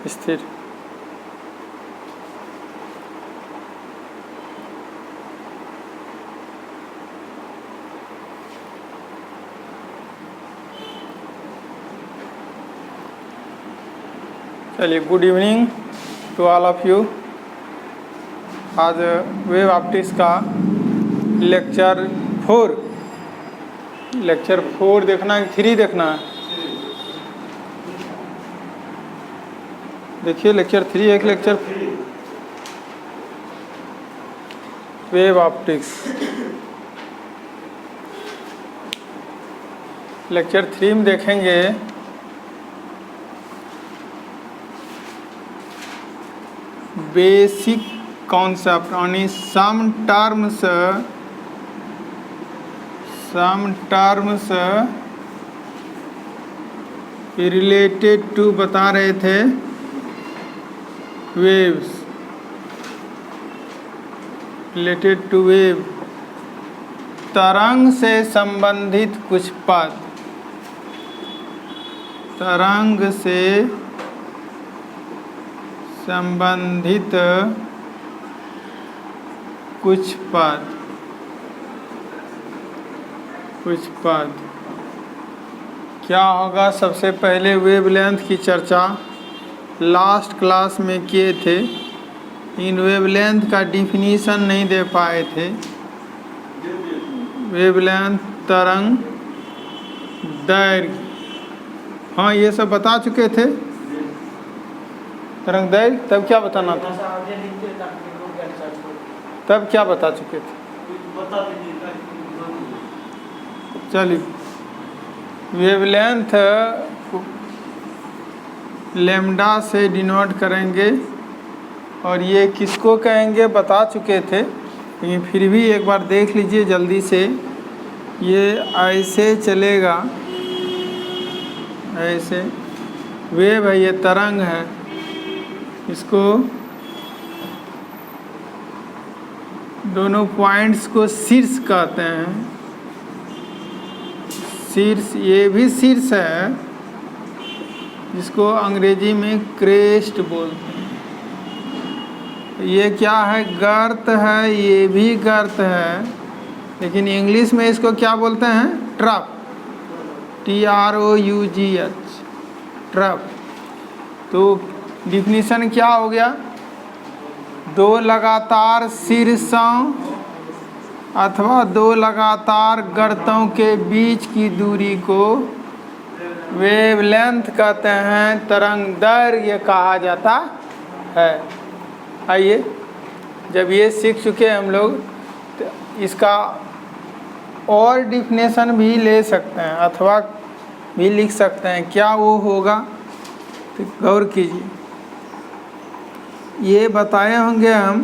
स्थिर। चलिए, good evening to all of you. आज वेव ऑप्टिक्स का लेक्चर 4 देखना है, 3 देखना है। देखिए लेक्चर 3 एक लेक्चर वेव ऑप्टिक्स। लेक्चर 3 में देखेंगे बेसिक कॉन्सेप्ट यानी सम टर्म्स रिलेटेड टू बता रहे थे वेव्स, रिलेटेड टू वेव, तरंग से संबंधित कुछ पद, तरंग से संबंधित कुछ पद क्या होगा। सबसे पहले वेवलेंथ की चर्चा लास्ट क्लास में किए थे। इन वेवलेंथ का डिफिनीशन नहीं दे पाए थे। वेवलेंथ, तरंग दैर्घ्य, हाँ ये सब बता चुके थे। तरंग दैर्घ्य, तब क्या बताना था? तब क्या बता चुके थे? चलिए, वेवलेंथ लैम्डा से डिनोट करेंगे और ये किसको कहेंगे बता चुके थे, लेकिन फिर भी एक बार देख लीजिए जल्दी से। ये ऐसे चलेगा, ऐसे वेव है, ये तरंग है। इसको दोनों पॉइंट्स को शीर्ष कहते हैं। शीर्ष, ये भी शीर्ष है, जिसको अंग्रेजी में क्रेस्ट बोलते हैं। ये क्या है? गर्त है, ये भी गर्त है, लेकिन इंग्लिश में इसको क्या बोलते हैं? Trough, TROUGH, trough. तो डिफिनीशन क्या हो गया? दो लगातार शीर्षों अथवा दो लगातार गर्तों के बीच की दूरी को वेवलेंथ कहते हैं, तरंग दैर्घ्य कहा जाता है। आइए, जब ये सीख चुके हम लोग तो इसका और डिफिनेशन भी ले सकते हैं अथवा भी लिख सकते हैं। क्या वो होगा? तो गौर कीजिए। ये बताए होंगे हम,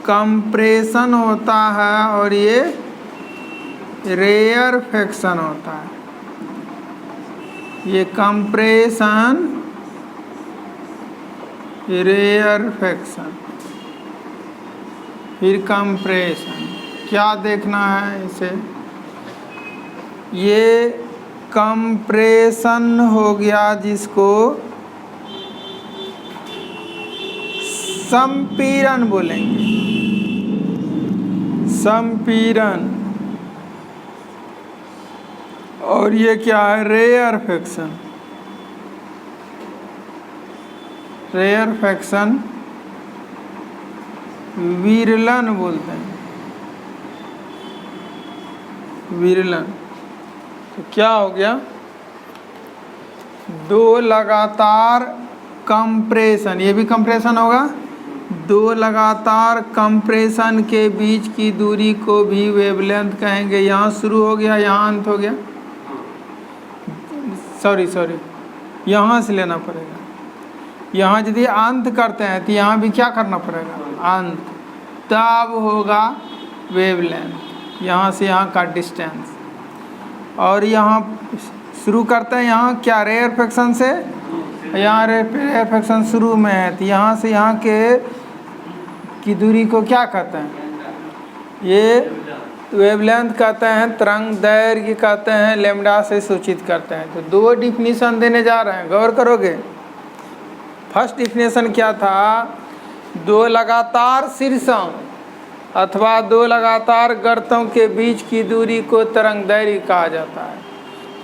कंप्रेशन होता है और ये रेयरफेक्शन होता है। ये कंप्रेशन, रेयरफेक्शन, फिर कंप्रेशन। क्या देखना है इसे? ये कंप्रेशन हो गया, जिसको संपीड़न बोलेंगे, संपीड़न। और ये क्या है? रेयरफेक्शन। रेयरफेक्शन विरलन बोलते हैं, विरलन। तो क्या हो गया? दो लगातार कंप्रेशन, ये भी कंप्रेशन होगा। दो लगातार कंप्रेशन के बीच की दूरी को भी वेवलेंथ कहेंगे। यहाँ शुरू हो गया, यहाँ अंत हो गया। सॉरी, यहाँ से लेना पड़ेगा। यहाँ यदि अंत करते हैं तो यहाँ भी क्या करना पड़ेगा? अंत, तब होगा वेवलेंथ। यहाँ से यहाँ का डिस्टेंस। और यहाँ शुरू करते हैं, यहाँ क्या? रेयरफेक्शन से। यहाँ रेयरफेक्शन शुरू में है, तो यहाँ से यहाँ के की दूरी को क्या कहते हैं? ये वेवलेंथ कहते हैं, तरंग दैर्घ्य कहते हैं, लैम्डा से सूचित करते हैं। तो दो डिफिनीशन देने जा रहे हैं, गौर करोगे। फर्स्ट डिफिनेशन क्या था? दो लगातार शीर्षों अथवा दो लगातार गर्तों के बीच की दूरी को तरंगदैर्घ्य कहा जाता है।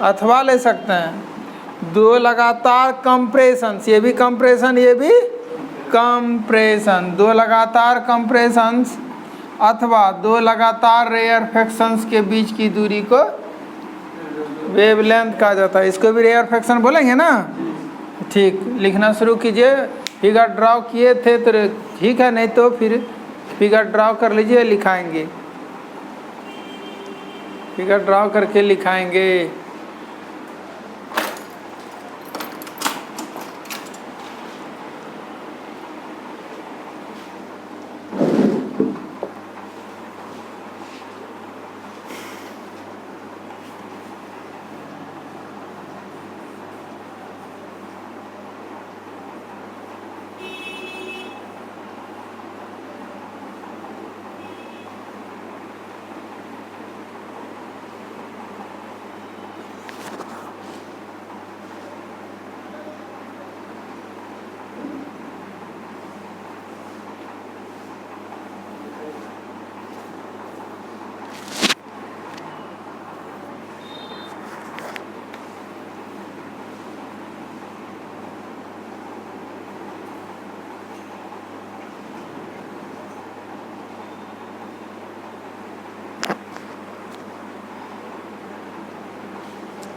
अथवा ले सकते हैं दो लगातार कंप्रेशन, ये भी कंप्रेशन ये भी कंप्रेशन, दो लगातार कंप्रेशंस अथवा दो लगातार रेयरफेक्शंस के बीच की दूरी को वेवलेंथ कहा जाता है। इसको भी रेयरफेक्शन बोलेंगे ना। ठीक, लिखना शुरू कीजिए। फिगर ड्रॉ किए थे तो ठीक है, नहीं तो फिर फिगर ड्रॉ कर लीजिए, लिखाएंगे। फिगर ड्रॉ करके लिखाएंगे।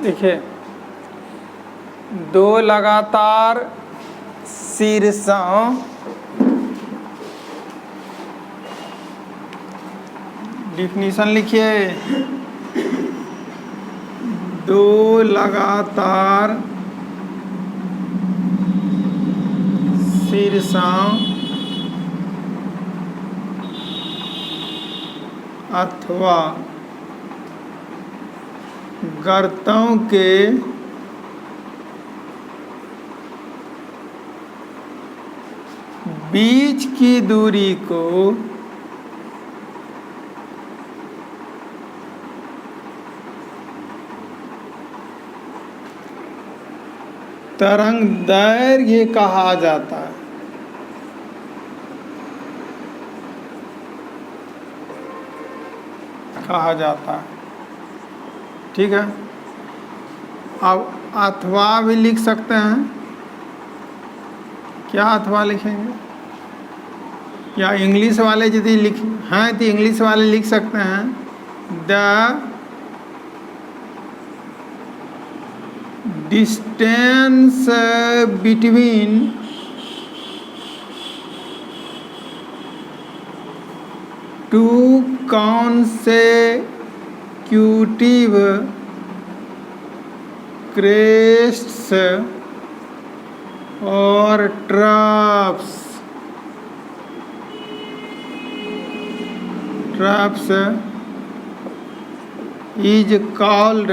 देखिए, दो लगातार शीर्षों डिफिनीशन लिखिए। दो लगातार शीर्षों अथवा गर्तों के बीच की दूरी को तरंगदैर्घ्य कहा जाता है। ठीक है। अब अथवा भी लिख सकते हैं। क्या अथवा लिखेंगे? या इंग्लिश वाले यदि लिख हैं तो इंग्लिश वाले लिख सकते हैं the distance between two consecutive crests or troughs is called,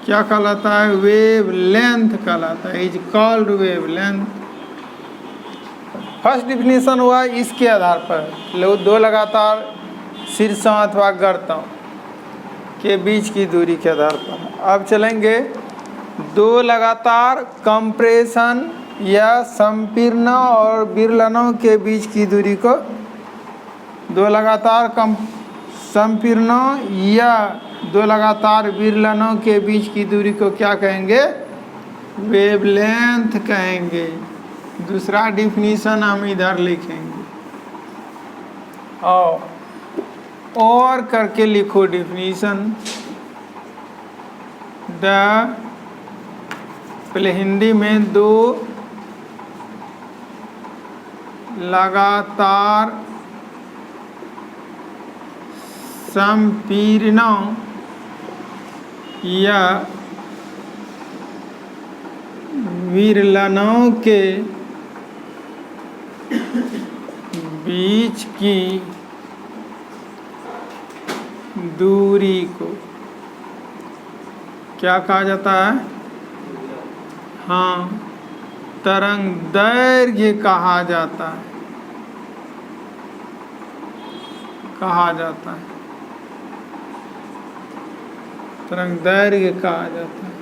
क्या कहलाता है? वेव लेंथ कहलाता है। Is called wave length. First definition हुआ इसके आधार पर, दो लगातार शीर्षों अथवा गर्तों के बीच की दूरी के आधार पर। अब चलेंगे दो लगातार कंप्रेशन या संपीड़नों और विरलनों के बीच की दूरी को, दो लगातार संपीड़नों या दो लगातार विरलनों के बीच की दूरी को क्या कहेंगे? वेवलेंथ कहेंगे। दूसरा डिफिनीशन हम इधर लिखेंगे और करके लिखो डिफिनीशन। पहले हिंदी में दो लगातार संपीड़नों या विरलनों के बीच की दूरी को क्या कहा जाता है? हाँ, तरंगदैर्घ्य कहा जाता है। तरंगदैर्घ्य कहा जाता है।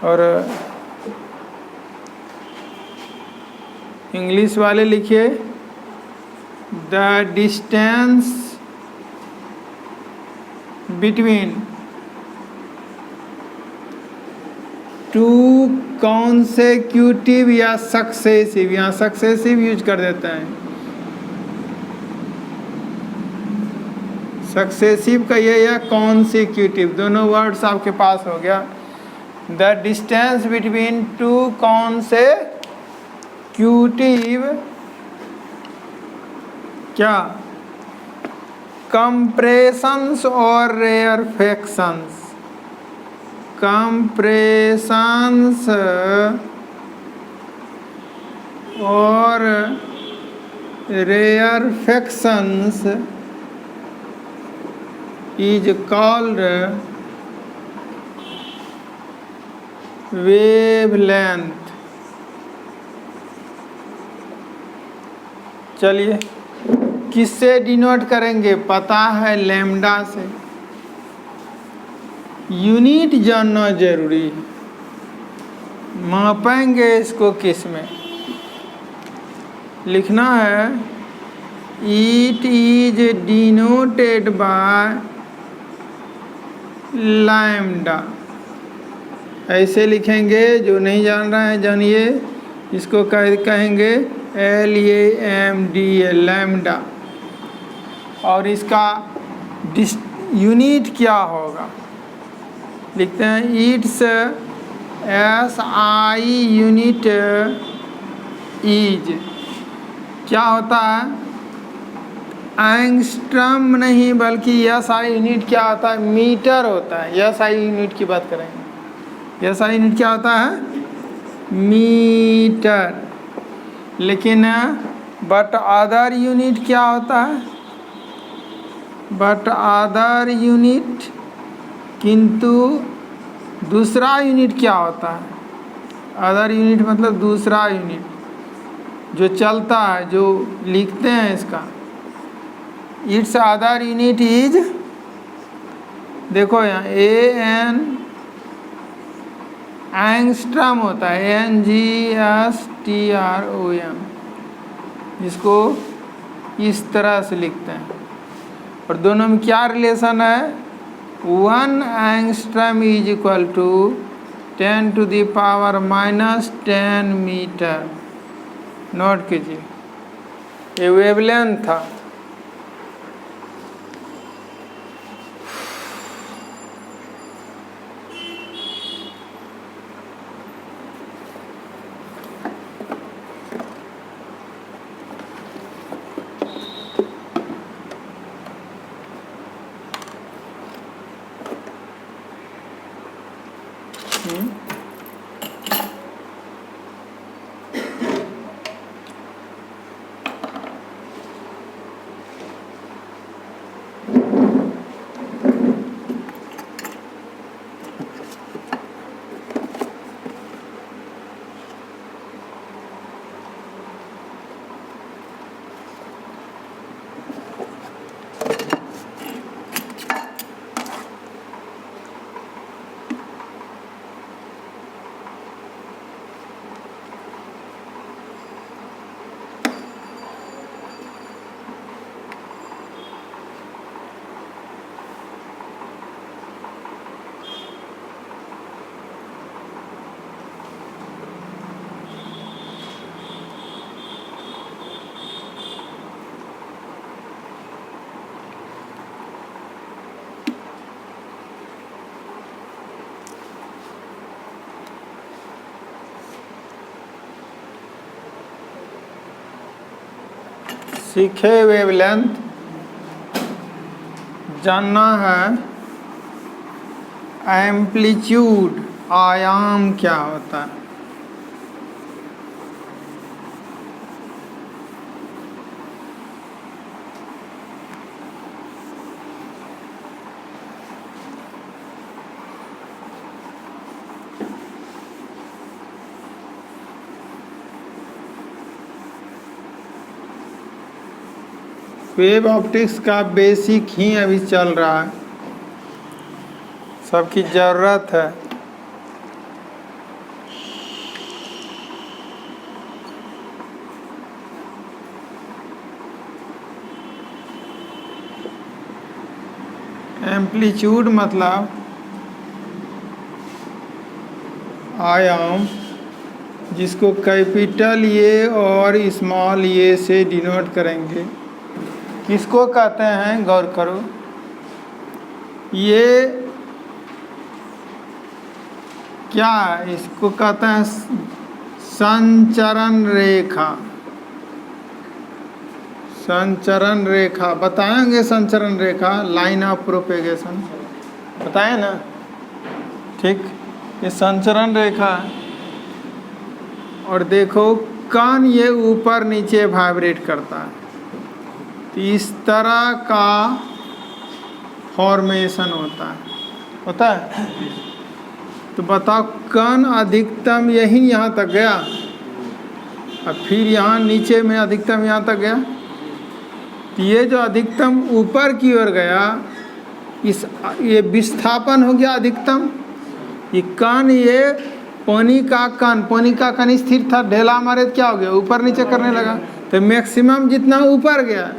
और इंग्लिश वाले लिखिए the distance between two consecutive या सक्सेसिव, यहाँ सक्सेसिव यूज कर देते हैं, सक्सेसिव कहिए या कॉन्सेक्यूटिव, दोनों वर्ड्स आपके पास हो गया। The distance between two consecutive क्या कंप्रेशंस और रेयरफेक्शंस, कंप्रेशंस और रेयरफेक्शंस is called wavelength। चलिए किससे डिनोट करेंगे, पता है लैम्डा से। यूनिट जानना जरूरी है। मापेंगे इसको किस में, लिखना है it is denoted by lambda, ऐसे लिखेंगे। जो नहीं जान रहे हैं जानिए, इसको कहेंगे LAMDA, लैम्डा। और इसका यूनिट क्या होगा, लिखते हैं इट्स SI यूनिट इज, क्या होता है एंगस्ट्रम नहीं बल्कि SI यूनिट क्या होता है, मीटर होता है। SI यूनिट की बात करेंगे, SI यूनिट क्या होता है, मीटर। लेकिन बट अदर यूनिट क्या होता है, बट अदर यूनिट, किंतु दूसरा यूनिट क्या होता है, अदर यूनिट मतलब दूसरा यूनिट जो चलता है, जो लिखते हैं इसका, इट्स अदर यूनिट इज, देखो यहाँ AN एंगस्ट्रम होता है, ANGSTROM, जिसको इस तरह से लिखते हैं। और दोनों में क्या रिलेशन है, 1 angstrom is equal to 10⁻⁻10 metre. Note कीजिए, ये वेवलेंथ था। सीखे वेवलेंथ, जानना है एम्पलीट्यूड, आयाम क्या होता है। वेव ऑप्टिक्स का बेसिक ही अभी चल रहा है, सबकी ज़रूरत है। एम्पलीट्यूड मतलब आयाम, जिसको कैपिटल ए और स्मॉल ए से डिनोट करेंगे। किसको कहते हैं, गौर करो, ये क्या है, इसको कहते हैं संचरण रेखा। संचरण रेखा बताएंगे, संचरण रेखा लाइन ऑफ प्रोपेगेशन बताए ना, ठीक। ये संचरण रेखा है। और देखो कान ये ऊपर नीचे वाइब्रेट करता है, तो इस तरह का फॉर्मेशन होता है। तो बताओ कण अधिकतम यही यहाँ तक गया, और फिर यहाँ नीचे में अधिकतम यहाँ तक गया। ये जो अधिकतम ऊपर की ओर गया, ये विस्थापन हो गया अधिकतम। ये कण, ये पानी का कण स्थिर था, ढेला मारे क्या हो गया, ऊपर नीचे करने लगा। तो मैक्सिमम जितना ऊपर गया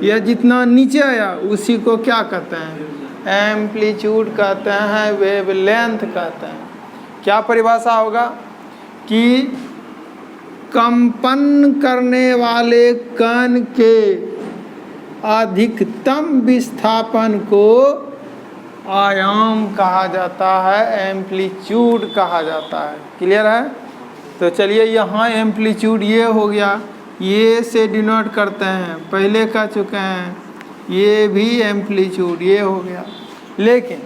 या जितना नीचे आया उसी को क्या कहते हैं, एम्पलीट्यूड कहते हैं, वेवलेंथ कहते हैं। क्या परिभाषा होगा कि कंपन करने वाले कण के अधिकतम विस्थापन को आयाम कहा जाता है, एम्पलीट्यूड कहा जाता है। क्लियर है? तो चलिए यहाँ एम्पलीट्यूड ये हो गया, ये से डिनोट करते हैं, पहले कह चुके हैं, ये भी एम्पलीट्यूड ये हो गया। लेकिन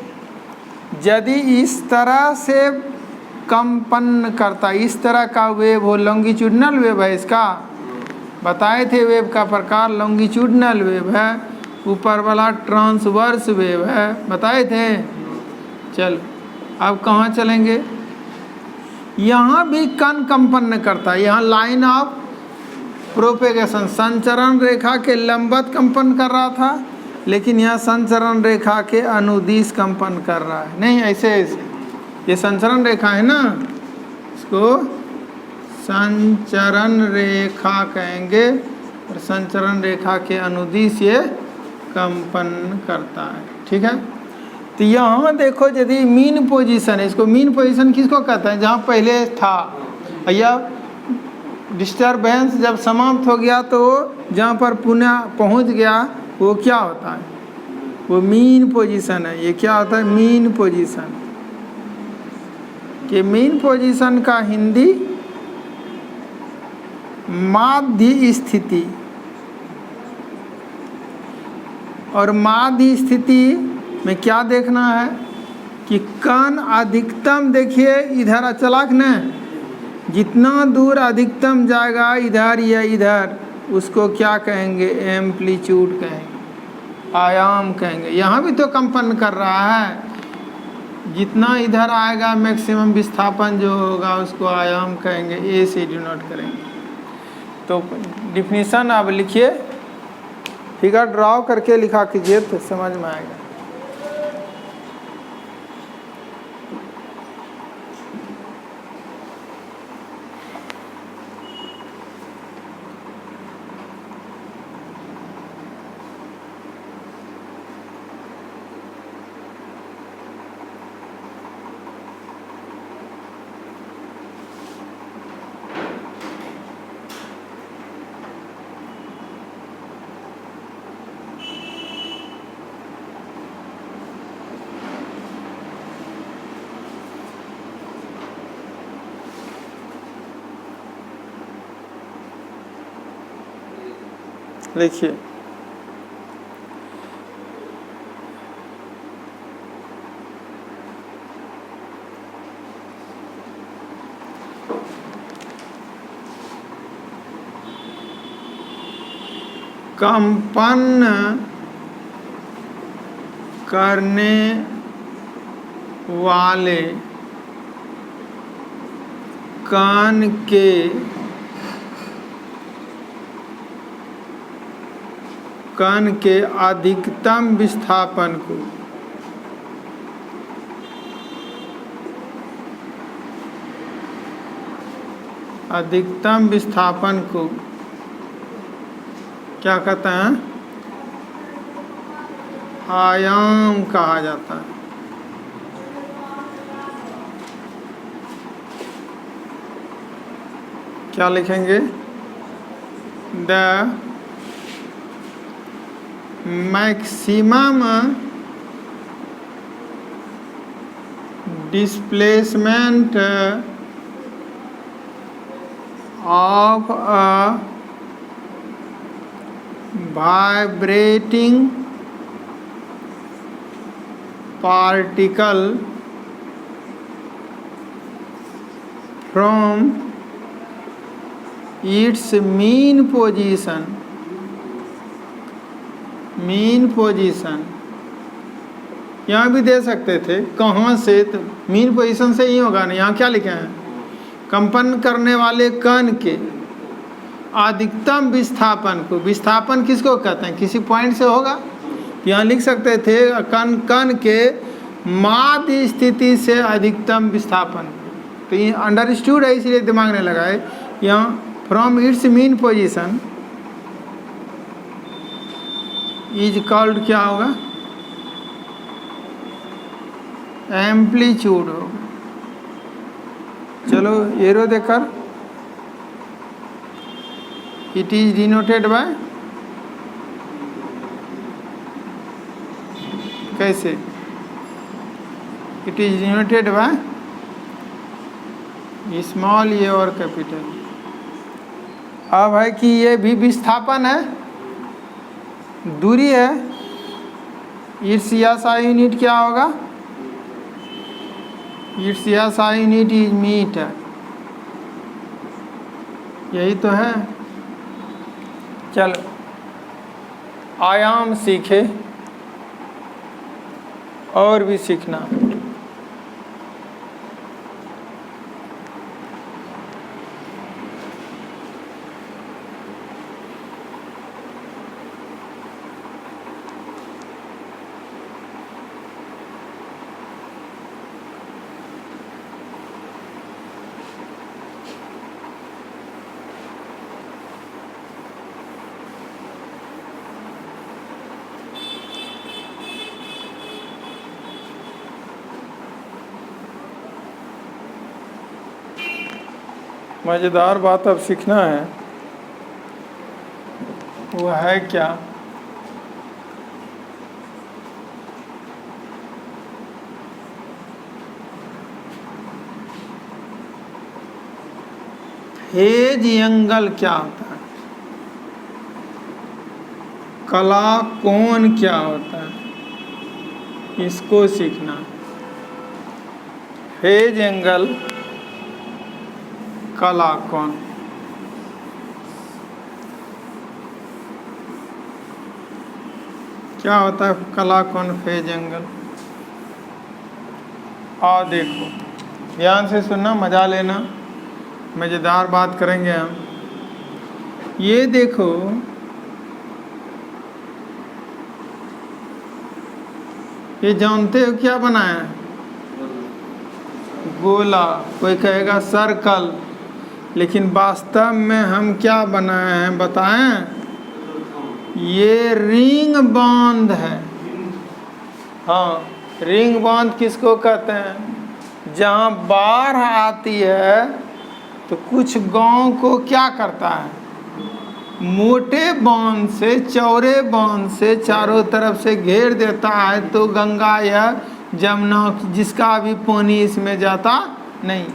यदि इस तरह से कंपन करता, इस तरह का वेव हो, लॉन्गिट्यूडनल वेव है इसका, बताए थे वेव का प्रकार लॉन्गिट्यूडनल वेव है, ऊपर वाला ट्रांसवर्स वेव है, बताए थे। चल अब कहाँ चलेंगे, यहाँ भी कण कंपन करता है, यहाँ लाइन ऑफ प्रोपेगेशन, संचरण रेखा के लंबवत कंपन कर रहा था, लेकिन यहाँ संचरण रेखा के अनुदिश कंपन कर रहा है। नहीं, ऐसे ये संचरण रेखा है ना, इसको संचरण रेखा कहेंगे, और संचरण रेखा के अनुदिश ये कंपन करता है। ठीक है, तो यहाँ देखो यदि मीन पोजीशन है, इसको मीन पोजीशन किसको कहते हैं, जहाँ पहले था, या डिस्टर्बेंस जब समाप्त हो गया तो जहाँ पर पुनः पहुँच गया वो क्या होता है, वो मीन पोजीशन है। ये क्या होता है, मीन पोजीशन। कि मीन पोजीशन का हिंदी माध्य स्थिति, और माध्य स्थिति में क्या देखना है कि कण अधिकतम, देखिए इधर अचलाक न, जितना दूर अधिकतम जाएगा इधर या इधर, उसको क्या कहेंगे, एम्पलीट्यूड कहेंगे, आयाम कहेंगे। यहाँ भी तो कंपन कर रहा है, जितना इधर आएगा मैक्सिमम विस्थापन जो होगा उसको आयाम कहेंगे, ए से डिनोट करेंगे। तो डिफिनीशन अब लिखिए, फिगर ड्रॉ करके लिखा कीजिए तो समझ में आएगा। देखिए कंपन करने वाले कण के अधिकतम विस्थापन को क्या कहते हैं, आयाम कहा जाता है। क्या लिखेंगे? The maximum displacement of a vibrating particle from its mean position यहाँ भी दे सकते थे, कहाँ से, तो मीन पोजीशन से ही होगा ना। यहाँ क्या लिखे हैं? कंपन करने वाले कण के अधिकतम विस्थापन को, विस्थापन किसको कहते हैं? किसी पॉइंट से होगा। यहाँ लिख सकते थे कण के माध्य स्थिति से अधिकतम विस्थापन। तो ये अंडरस्टूड है, इसलिए दिमाग में लगाए। यहाँ from its mean position is called क्या होगा? एम्पलीट्यूड होगा। चलो एरो देखकर, इट इज डिनोटेड बाय, कैसे? It is denoted by small A और कैपिटल। अब है कि ये भी विस्थापन है, दूरी है। इट्स SI यूनिट क्या होगा? It's SI unit is metre. यही तो है। चलो आयाम सीखे, और भी सीखना। मज़ेदार बात अब सीखना है, वो है क्या? फेज एंगल क्या होता है? कला कोण क्या होता है? इसको सीखना। फेज एंगल, कला कोण। क्या होता है कला कोण, फेज एंगल? आओ देखो, ध्यान से सुनना, मजा लेना, मज़ेदार बात करेंगे हम। ये देखो, ये जानते हो क्या बनाया है? गोला, कोई कहेगा सर्कल, लेकिन वास्तव में हम क्या बनाए हैं बताएं? ये रिंग बांध है। हाँ, रिंग बांध किसको कहते हैं? जहाँ बाढ़ आती है तो कुछ गांव को क्या करता है? मोटे बांध से, चौड़े बांध से चारों तरफ से घेर देता है, तो गंगा या जमुना जिसका भी पानी इसमें जाता नहीं।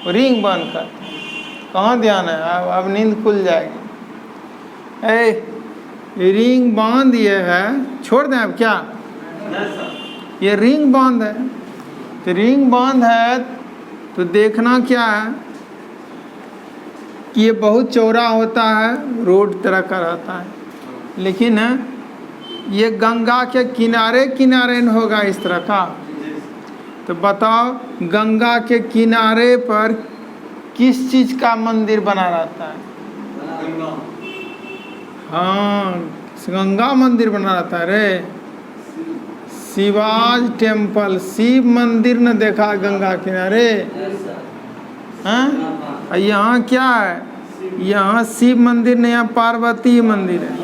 रिंग बांध कर कहाँ ध्यान है? अब नींद खुल जाएगी। रिंग बांध ये है, छोड़ दें अब क्या? ये रिंग बांध है। तो रिंग बांध है तो देखना क्या है कि ये बहुत चौड़ा होता है, रोड तरह का रहता है, लेकिन ये गंगा के किनारे किनारे न होगा इस तरह का। तो बताओ, गंगा के किनारे पर किस चीज़ का मंदिर बना रहता है? हाँ, गंगा मंदिर बना रहता है रे। शिवाज टेम्पल, शिव मंदिर न देखा गंगा किनारे? हाँ, यहाँ क्या है? यहाँ शिव मंदिर नहीं, यहाँ पार्वती मंदिर है।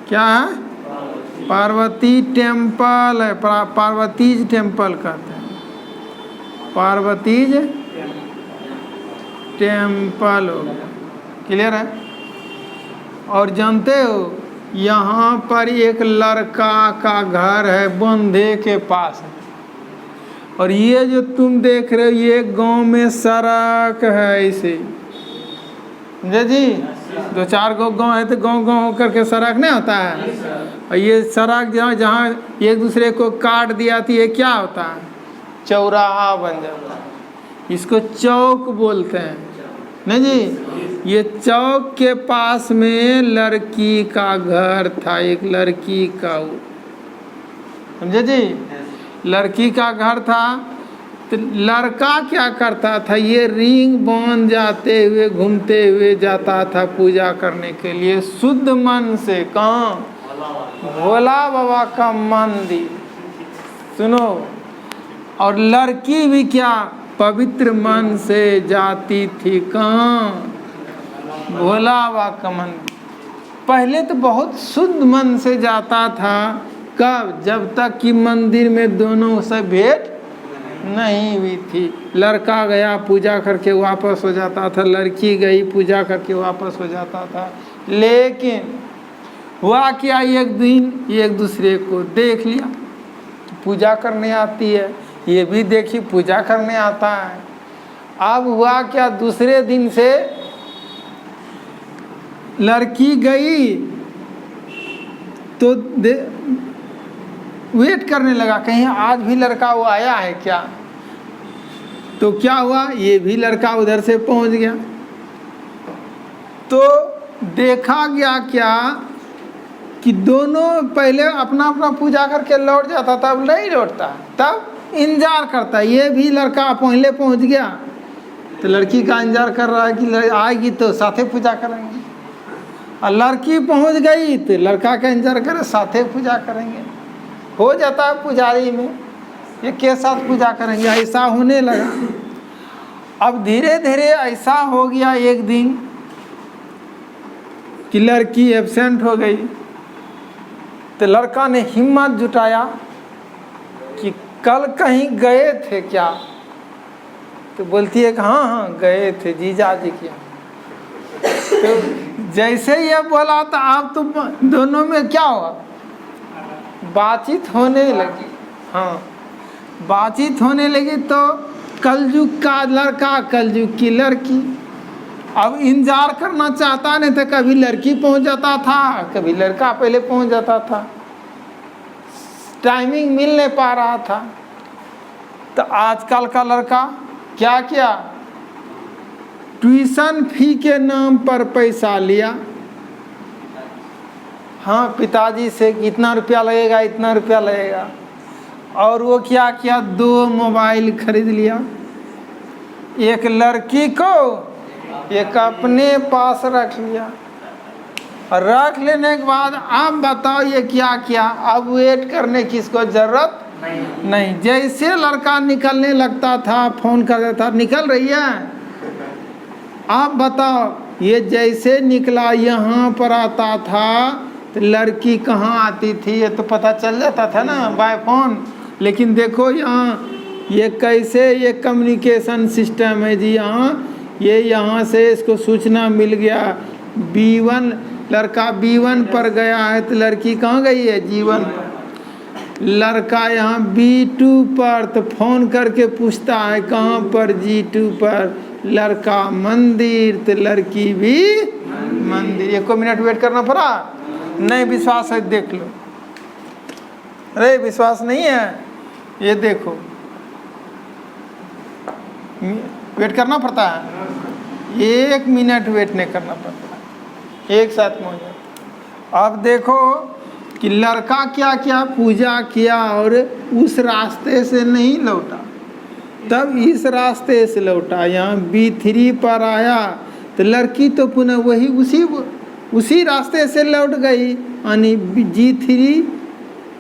क्या है? पार्वती टेम्पल है, पार्वतीज टेम्पल कहते हैं, पार्वतीज टेम्पल हो गया। क्लियर है। और जानते हो यहाँ पर एक लड़का का घर है बंधे के पास है, और ये जो तुम देख रहे हो ये गांव में सड़क है ऐसे, समझे जी। 2-4 गांव है तो गांव गांव करके सड़क नहीं होता है, और ये सड़क जहाँ एक दूसरे को काट दिया थी ये क्या होता है, चौराहा बन जाता है। इसको चौक बोलते हैं नहीं जी। ये चौक के पास में लड़की का घर था, एक लड़की का, समझे जी, लड़की का घर था। तो लड़का क्या करता था, ये रिंग बांध जाते हुए घूमते हुए जाता था पूजा करने के लिए शुद्ध मन से। कहाँ? भोला बाबा का मंदिर। सुनो, और लड़की भी क्या पवित्र मन से जाती थी। कहाँ? भोला बाबा का मंदिर। पहले तो बहुत शुद्ध मन से जाता था। कब? जब तक कि मंदिर में दोनों से भेंट नहीं हुई थी। लड़का गया पूजा करके वापस हो जाता था, लड़की गई पूजा करके वापस हो जाता था। लेकिन हुआ क्या, एक दिन एक दूसरे को देख लिया, पूजा करने आती है, ये भी देखी पूजा करने आता है। अब हुआ क्या, दूसरे दिन से लड़की गई तो वेट करने लगा कहीं आज भी लड़का वो आया है क्या। तो क्या हुआ, ये भी लड़का उधर से पहुंच गया। तो देखा गया क्या कि दोनों पहले अपना अपना पूजा करके लौट जाता था, अब नहीं लौटता, तब इंतजार करता। ये भी लड़का पहले पहुंच गया तो लड़की का इंतजार कर रहा है कि आएगी तो साथे पूजा करेंगे, और लड़की पहुंच गई तो लड़का का इंतजार करे साथे पूजा करेंगे। हो जाता है पुजारी में, ये के साथ पूजा करेंगे, ऐसा होने लगा। अब धीरे धीरे ऐसा हो गया एक दिन कि लड़की एब्सेंट हो गई। तो लड़का ने हिम्मत जुटाया कि कल कहीं गए थे क्या। तो बोलती है कि हाँ गए थे जीजा जी के। तो जैसे ये बोला तो अब तो दोनों में क्या हुआ, बातचीत होने लगी। हाँ, बातचीत होने लगी। तो कलयुग का लड़का, कलयुग की लड़की, अब इंतजार करना चाहता नहीं था। कभी लड़की पहुंच जाता था, कभी लड़का पहले पहुंच जाता था, टाइमिंग मिल नहीं पा रहा था। तो आजकल का लड़का क्या किया, ट्यूशन फी के नाम पर पैसा लिया। हाँ, पिताजी से इतना रुपया लगेगा, इतना रुपया लगेगा, और वो क्या किया, 2 मोबाइल खरीद लिया। एक लड़की को, एक अपने पास रख लिया। और रख लेने के बाद अब बताओ ये क्या किया, अब वेट करने की इसको जरूरत नहीं। जैसे लड़का निकलने लगता था फोन कर देता, निकल रही है। आप बताओ, ये जैसे निकला यहाँ पर आता था तो लड़की कहाँ आती थी ये तो पता चल जाता था ना बाय फोन। लेकिन देखो यहाँ ये कैसे ये कम्युनिकेशन सिस्टम है जी। यहाँ से इसको सूचना मिल गया B1, लड़का B1 पर गया है तो लड़की कहाँ गई है, G1 पर। लड़का यहाँ B2 पर, तो फोन करके पूछता है कहाँ पर, G2 पर। लड़का मंदिर तो लड़की भी मंदिर। 1 मिनट वेट करना पड़ा। नहीं विश्वास है देख लो। अरे विश्वास नहीं है, ये देखो, वेट करना पड़ता है। 1 मिनट वेट नहीं करना पड़ता, एक साथ में हो जाता। अब देखो कि लड़का क्या किया, पूजा किया और उस रास्ते से नहीं लौटा, तब इस रास्ते से लौटा। यहाँ B3 पर आया तो लड़की तो पुनः वही उसी रास्ते से लौट गई। यानी G3,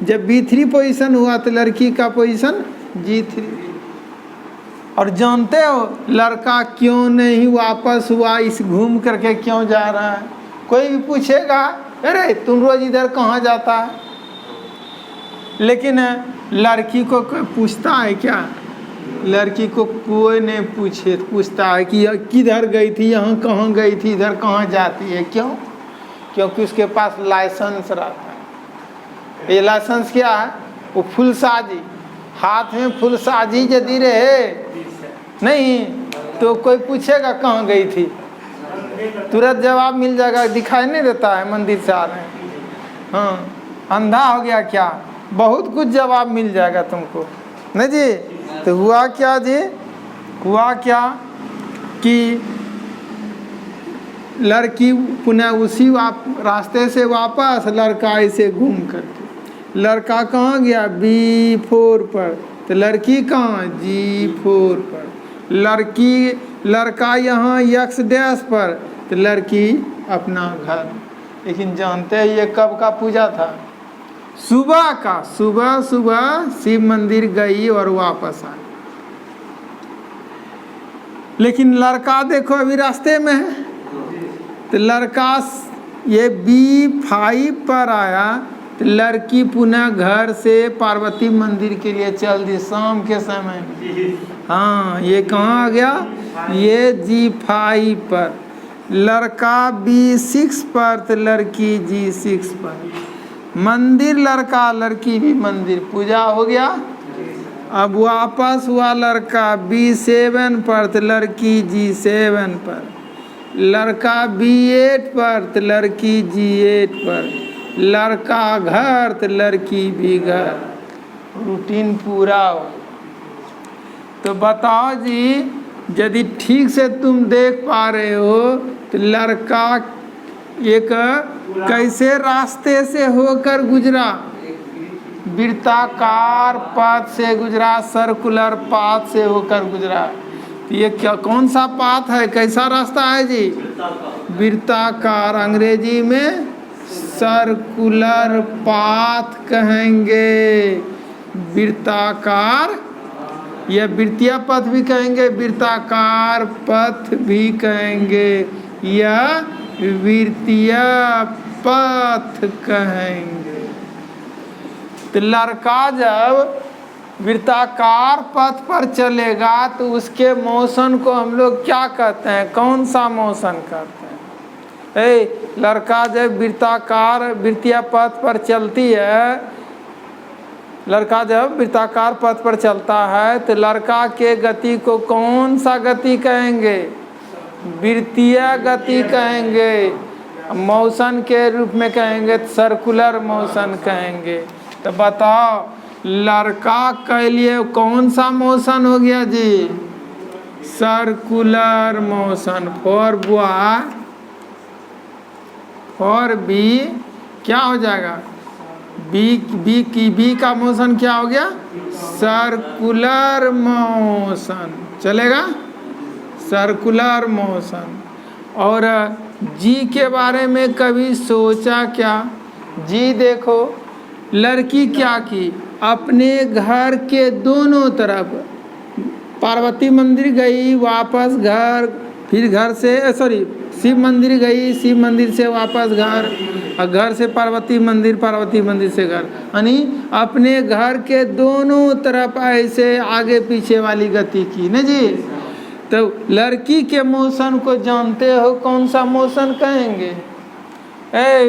जब B3 पोजीशन हुआ तो लड़की का पोजीशन G3। और जानते हो लड़का क्यों नहीं वापस हुआ, इस घूम करके क्यों जा रहा है। कोई भी पूछेगा अरे तुम रोज इधर कहाँ जाता है, लेकिन लड़की को कोई पूछता है क्या? लड़की को कोई नहीं पूछता है कि किधर गई थी, यहाँ कहाँ गई थी, इधर कहाँ जाती है। क्यों? क्योंकि उसके पास लाइसेंस रहता है। ये लाइसेंस क्या है? वो फुलसाजी, हाथ में फुलसाजी यदि रहे नहीं तो कोई पूछेगा कहाँ गई थी, तुरंत जवाब मिल जाएगा। दिखाई नहीं देता है मंदिर से आ रहे हैं, हाँ अंधा हो गया क्या? बहुत कुछ जवाब मिल जाएगा तुमको, नहीं जी। तो हुआ क्या जी? हुआ क्या कि लड़की पुनः उसी रास्ते से वापस लड़का इसे घूम करके, लड़का कहाँ गया? B4 पर, तो लड़की कहाँ? G4 पर। लड़का यहाँ X' पर, तो लड़की अपना घर। लेकिन जानते हैं ये कब का पूजा था? सुबह का। सुबह शिव मंदिर गई और वापस आई। लेकिन लड़का देखो अभी रास्ते में है, तो लड़का ये B5 पर आया, तो लड़की पुनः घर से पार्वती मंदिर के लिए चल दी शाम के समय में। हाँ ये कहाँ आ गया? ये G5 पर। लड़का B6 पर, तो लड़की G6 पर। मंदिर लड़का, लड़की भी मंदिर, पूजा हो गया। अब वापस हुआ लड़का B7 पर, तो लड़की G7 पर। लड़का B8 पर, तो लड़की G8 पर। लड़का घर, तो लड़की भी घर। रूटीन पूरा हो। तो बताओ जी, यदि ठीक से तुम देख पा रहे हो तो लड़का एक कैसे रास्ते से होकर गुजरा? वृत्ताकार पाथ से गुजरा, सर्कुलर पाथ से होकर गुजरा। तो ये क्या, कौन सा पाथ है, कैसा रास्ता है जी? वृत्ताकार, अंग्रेजी में सर्कुलर पाथ कहेंगे। वृत्ताकार या वृत्तीय पथ भी कहेंगे, वृत्ताकार पथ भी कहेंगे, या वृत्तीय पथ कहेंगे। तो लड़का जब वृत्ताकार पथ पर चलेगा तो उसके मोशन को हम लोग क्या कहते हैं? कौन सा मोशन कहते हैं? लड़का जब वृत्तीय पथ पर चलती है, लड़का जब वृत्ताकार पथ पर चलता है तो लड़का के गति को कौन सा गति कहेंगे? वृत्तीय गति कहेंगे। मोशन के रूप में कहेंगे तो सर्कुलर मोशन कहेंगे। तो बताओ लड़का के लिए कौन सा मोशन हो गया जी? Circular motion. For boy, for B क्या हो जाएगा? बी का मोशन क्या हो गया? सर्कुलर मोशन चलेगा, सर्कुलर मोशन। और जी के बारे में कभी सोचा क्या? जी देखो, लड़की क्या की, अपने घर के दोनों तरफ पार्वती मंदिर गई, वापस घर, फिर घर से शिव मंदिर गई, शिव मंदिर से वापस घर, और घर से पार्वती मंदिर से घर। यानी अपने घर के दोनों तरफ ऐसे आगे पीछे वाली गति की ना जी। तो लड़की के मोशन को जानते हो कौन सा मोशन कहेंगे?